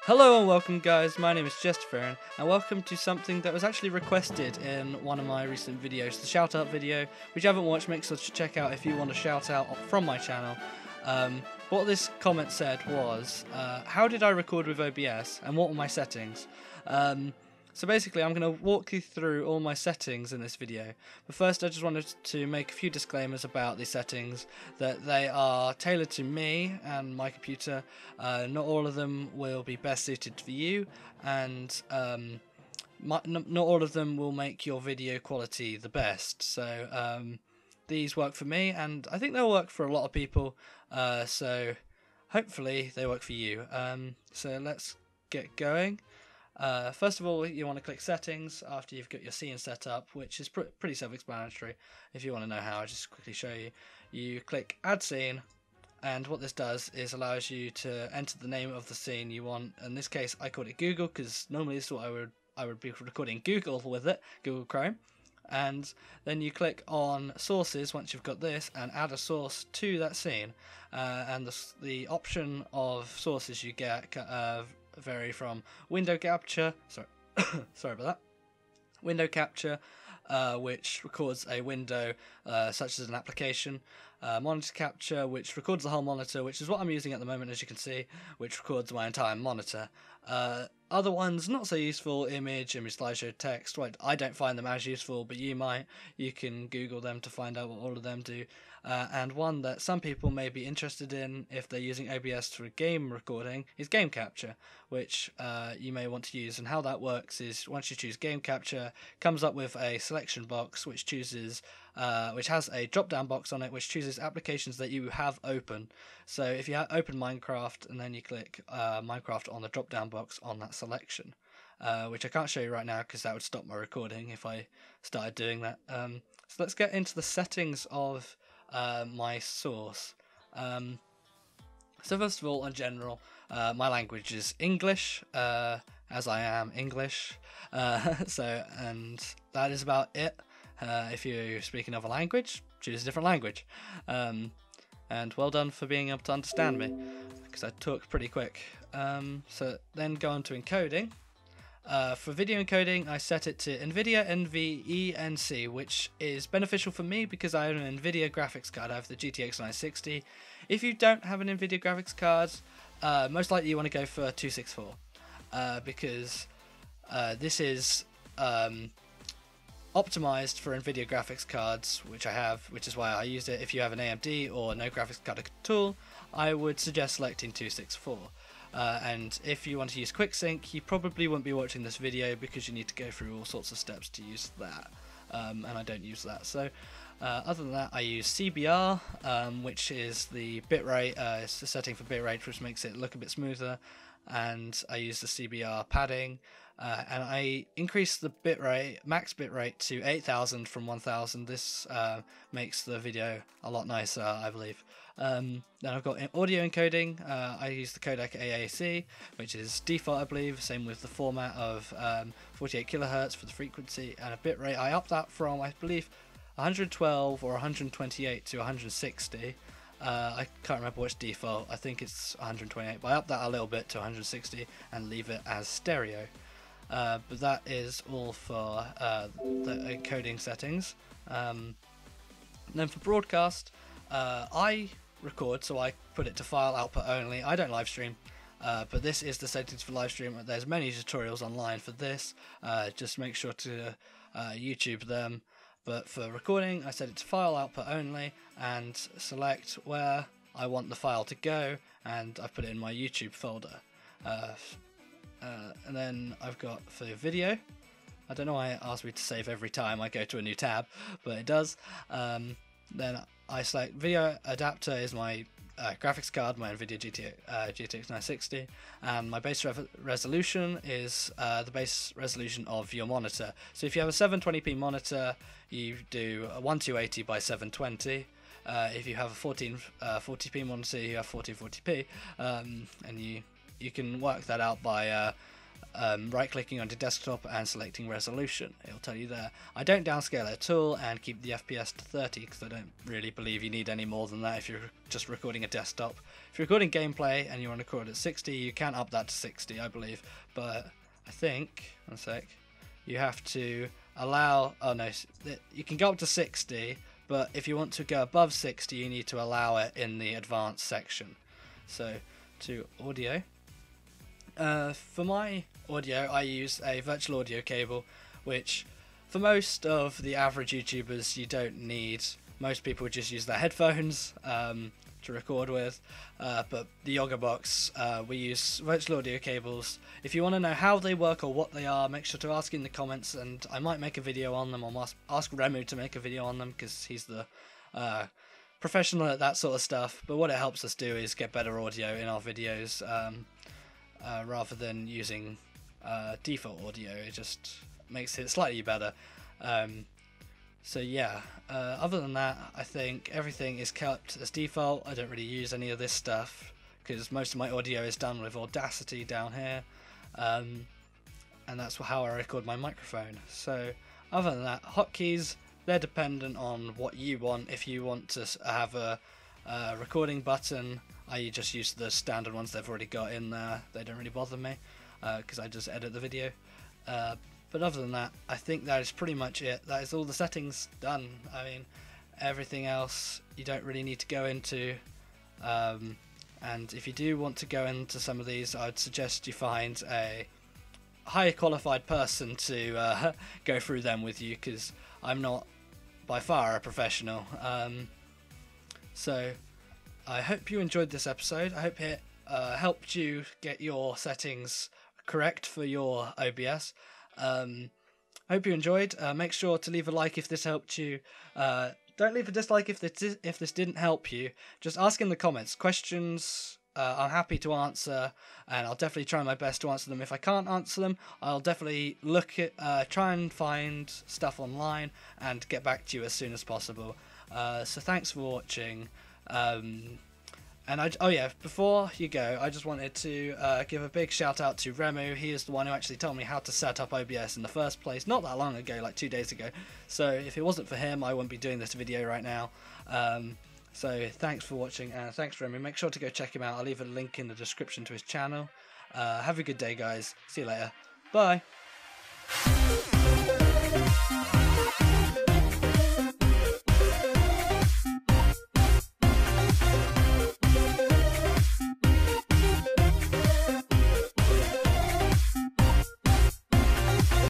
Hello and welcome guys, my name is Jester and welcome to something that was actually requested in one of my recent videos, the shout out video, which you haven't watched, make sure to check out if you want a shout out from my channel. What this comment said was, how did I record with OBS and what were my settings? So basically I'm going to walk you through all my settings in this video, but first I just wanted to make a few disclaimers about these settings, that they are tailored to me and my computer. Not all of them will be best suited for you, and not all of them will make your video quality the best. So these work for me and I think they'll work for a lot of people, so hopefully they work for you. So let's get going. First of all, you want to click settings after you've got your scene set up, which is pretty self-explanatory. If you want to know how, I'll just quickly show you. You click add scene, and what this does is allows you to enter the name of the scene you want. In this case I called it Google because normally this is what I would be recording Google with it, Google Chrome. And then you click on sources once you've got this and add a source to that scene, and the option of sources you get vary from window capture, sorry about that, window capture, which records a window such as an application, monitor capture, which records the whole monitor, which is what I'm using at the moment, as you can see, which records my entire monitor. Other ones not so useful: image slideshow, text. Well, I don't find them as useful, but you might. You can Google them to find out what all of them do. And one that some people may be interested in if they're using OBS for game recording is game capture, which you may want to use. And how that works is once you choose game capture, it comes up with a selection box which chooses, which has a drop-down box on it which chooses applications that you have open. So if you open Minecraft and then you click Minecraft on the drop-down box on that selection, which I can't show you right now because that would stop my recording if I started doing that. So let's get into the settings of my source. So first of all, in general, my language is English, as I am English, and that is about it. If you're speaking another language, choose a different language. And well done for being able to understand me, because I talk pretty quick. So then go on to encoding. For video encoding, I set it to NVIDIA NVENC, which is beneficial for me because I own an NVIDIA graphics card. I have the GTX 960. If you don't have an NVIDIA graphics card, most likely you want to go for 264, because this is optimized for NVIDIA graphics cards, which I have, which is why I used it. If you have an AMD or no graphics card at all, I would suggest selecting 264. And if you want to use QuickSync, you probably won't be watching this video because you need to go through all sorts of steps to use that, and I don't use that. So other than that, I use CBR, which is the bitrate. It's a setting for bitrate which makes it look a bit smoother, and I use the CBR padding, and I increase the bitrate, max bitrate, to 8000 from 1000. This makes the video a lot nicer, I believe. Then I've got audio encoding. I use the codec AAC, which is default, I believe. Same with the format of 48 kilohertz for the frequency, and a bitrate I up that from, I believe, 112 or 128 to 160. I can't remember which default. I think it's 128, but I up that a little bit to 160 and leave it as stereo. But that is all for the encoding settings. And then for broadcast, I record, so I put it to file output only. I don't live stream, but this is the settings for live stream. There's many tutorials online for this. Just make sure to YouTube them. But for recording, I set it to file output only and select where I want the file to go, and I put it in my YouTube folder. And then I've got for video, I don't know why it asks me to save every time I go to a new tab, but it does. Then I select video adapter is my graphics card, my NVIDIA GTX 960, and my base resolution is the base resolution of your monitor. So if you have a 720p monitor, you do a 1280 by 720. If you have a 1440p monitor, you have 1440p, and you can work that out by right clicking on your desktop and selecting resolution. It'll tell you there. I don't downscale it at all and keep the FPS to 30 because I don't really believe you need any more than that if you're just recording a desktop. If you're recording gameplay and you want to record at 60, you can up that to 60, I believe, but I think, one sec, you have to allow, oh no, you can go up to 60, but if you want to go above 60 you need to allow it in the advanced section. So to audio, for my audio I use a virtual audio cable, which for most of the average YouTubers you don't need. Most people just use their headphones to record with, but the Yoga Box, we use virtual audio cables. If you want to know how they work or what they are, make sure to ask in the comments and I might make a video on them, or ask Remu to make a video on them because he's the professional at that sort of stuff. But what it helps us do is get better audio in our videos, rather than using default audio. It just makes it slightly better. So yeah, other than that, I think everything is kept as default. I don't really use any of this stuff because most of my audio is done with Audacity down here, and that's how I record my microphone. So other than that, hotkeys, they're dependent on what you want. If you want to have a recording button, I just use the standard ones they've already got in there. They don't really bother me because I just edit the video. But other than that, I think that is pretty much it. That is all the settings done. I mean, everything else you don't really need to go into. And if you do want to go into some of these, I'd suggest you find a higher qualified person to go through them with you, because I'm not by far a professional. So I hope you enjoyed this episode. I hope it helped you get your settings correct for your OBS. Hope you enjoyed. Make sure to leave a like if this helped you. Don't leave a dislike if this didn't help you. Just ask in the comments questions. I'm happy to answer, and I'll definitely try my best to answer them. If I can't answer them, I'll definitely look at try and find stuff online and get back to you as soon as possible. So thanks for watching. And oh yeah, before you go, I just wanted to give a big shout out to Remu. He is the one who actually told me how to set up OBS in the first place, not that long ago, like 2 days ago. So if it wasn't for him, I wouldn't be doing this video right now. So thanks for watching, and thanks Remu. Make sure to go check him out. I'll leave a link in the description to his channel. Have a good day, guys. See you later. Bye.